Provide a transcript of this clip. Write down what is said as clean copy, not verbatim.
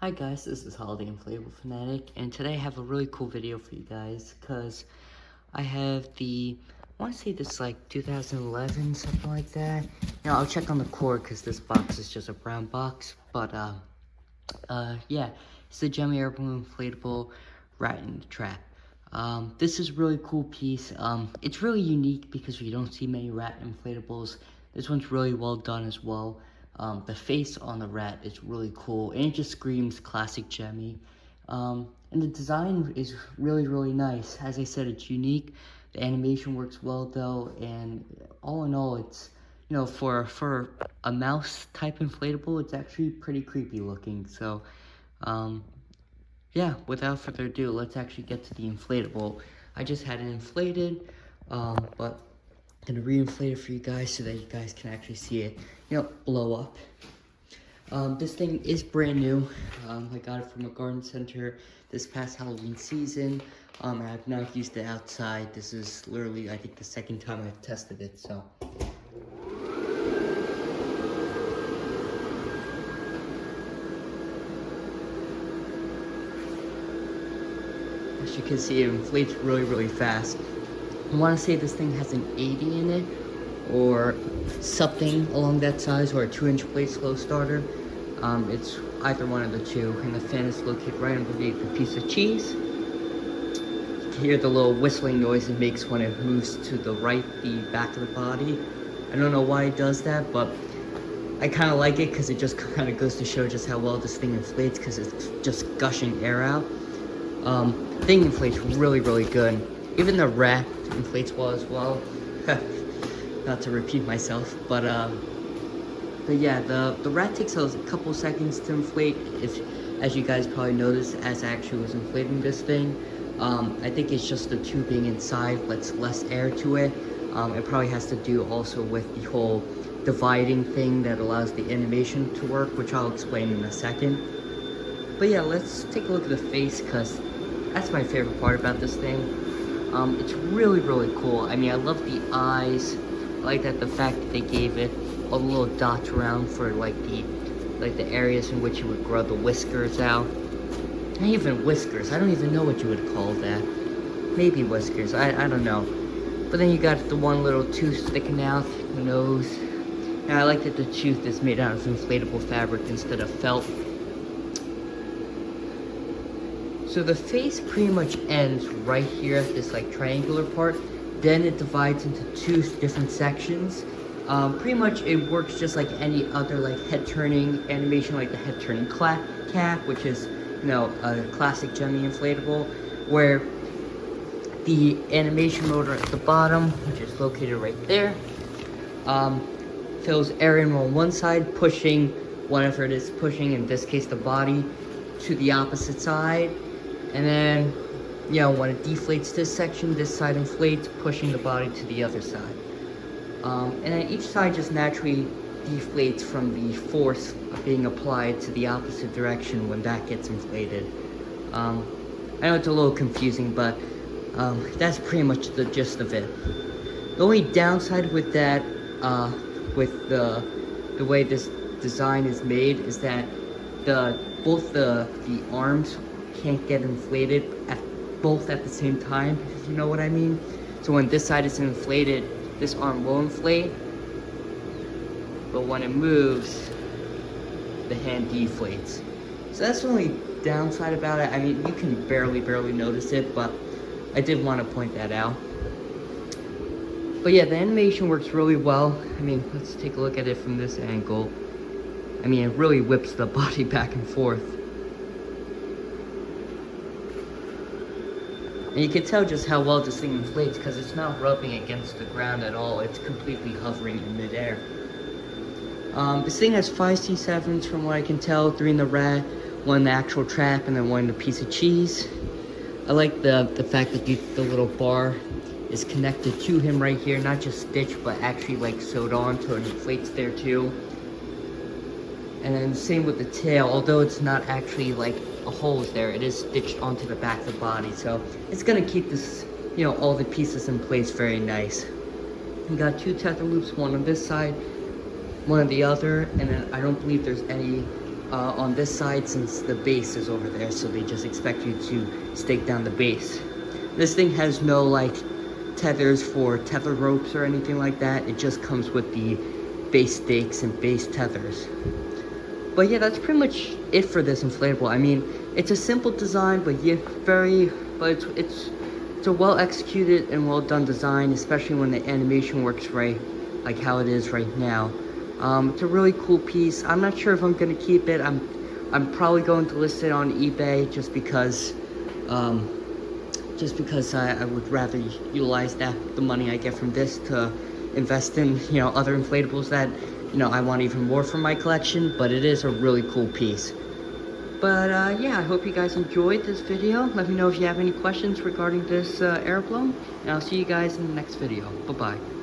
Hi guys, this is Holiday Inflatable Fanatic, and today I have a really cool video for you guys, because I have I want to say this is like 2011, something like that. I'll check on the cord, because this box is just a brown box, but, yeah, it's the Gemmy Airblown Inflatable Rat in the Trap. This is a really cool piece. It's really unique because we don't see many rat inflatables. This one's really well done as well. The face on the rat is really cool, and it just screams classic Gemmy. And the design is really nice. As I said, it's unique. The animation works well though, and all in all, it's, for a mouse type inflatable, it's actually pretty creepy looking. So, yeah, without further ado, let's actually get to the inflatable. I just had it inflated, but I'm gonna re-inflate it for you guys so that you guys can actually see it, blow up. This thing is brand new. I got it from a garden center this past Halloween season. I have not used it outside. This is literally, I think, the second time I've tested it, so. As you can see, it inflates really fast. I want to say this thing has an 80 in it, or something along that size, or a 2-inch blade slow starter. It's either one of the two, and the fan is located right underneath the piece of cheese. You can hear the little whistling noise it makes when it moves to the right, the back of the body. I don't know why it does that, but I kind of like it because it just kind of goes to show just how well this thing inflates, because it's just gushing air out. Thing inflates really good. Even the rat inflates well as well. Not to repeat myself, but yeah, the rat takes a couple seconds to inflate, as you guys probably noticed as I actually was inflating this thing. I think it's just the tubing inside lets less air to it. It probably has to do also with the whole dividing thing that allows the animation to work, which I'll explain in a second. But yeah, let's take a look at the face, because that's my favorite part about this thing. It's really cool. I mean, I love the eyes. I like that the fact that they gave it all the little dots around for like the areas in which you would grow the whiskers out. Not even whiskers. I don't even know what you would call that. Maybe whiskers. I don't know. But then you got the one little tooth sticking out, the nose. And I like that the tooth is made out of inflatable fabric instead of felt. So the face pretty much ends right here at this like triangular part. Then it divides into two different sections. Pretty much it works just like any other like head turning animation, like the head turning cap, which is, a classic Gemmy inflatable, where the animation motor at the bottom, which is located right there, fills air in on one side, pushing whatever it is pushing, in this case the body, to the opposite side. And then, when it deflates this section, this side inflates, pushing the body to the other side. And then each side just naturally deflates from the force being applied to the opposite direction when that gets inflated. I know it's a little confusing, but that's pretty much the gist of it. The only downside with that, with the way this design is made, is that both the arms can't get inflated both at the same time, if you know what I mean. So when this side is inflated, this arm will inflate, but when it moves, the hand deflates. So that's the only downside about it. I mean, you can barely notice it, but I did want to point that out. But yeah, the animation works really well. I mean, let's take a look at it from this angle. I mean, it really whips the body back and forth. And you can tell just how well this thing inflates, because it's not rubbing against the ground at all. It's completely hovering in midair. This thing has 5 C7s from what I can tell, 3 in the rat, 1 in the actual trap, and then 1 in the piece of cheese. I like the fact that the little bar is connected to him right here, not just stitched, but actually like sewed on, so it inflates there too. And then same with the tail, although it's not actually like a holes there, it is stitched onto the back of the body, so it's gonna keep this, all the pieces in place very nice. We got 2 tether loops, one on this side, one on the other, and then I don't believe there's any on this side since the base is over there, so they just expect you to stake down the base. This thing has no like tethers for tether ropes or anything like that. It just comes with the base stakes and base tethers. But yeah, that's pretty much it for this inflatable. I mean, it's a simple design, but yeah, it's a well executed and well done design, especially when the animation works right, like how it is right now. It's a really cool piece. I'm not sure if I'm gonna keep it. I'm probably going to list it on eBay just because I would rather utilize the money I get from this to invest in, you know, other inflatables that, you know, I want even more from my collection. But it is a really cool piece. But yeah, I hope you guys enjoyed this video. Let me know if you have any questions regarding this Airblown, and I'll see you guys in the next video. Bye bye.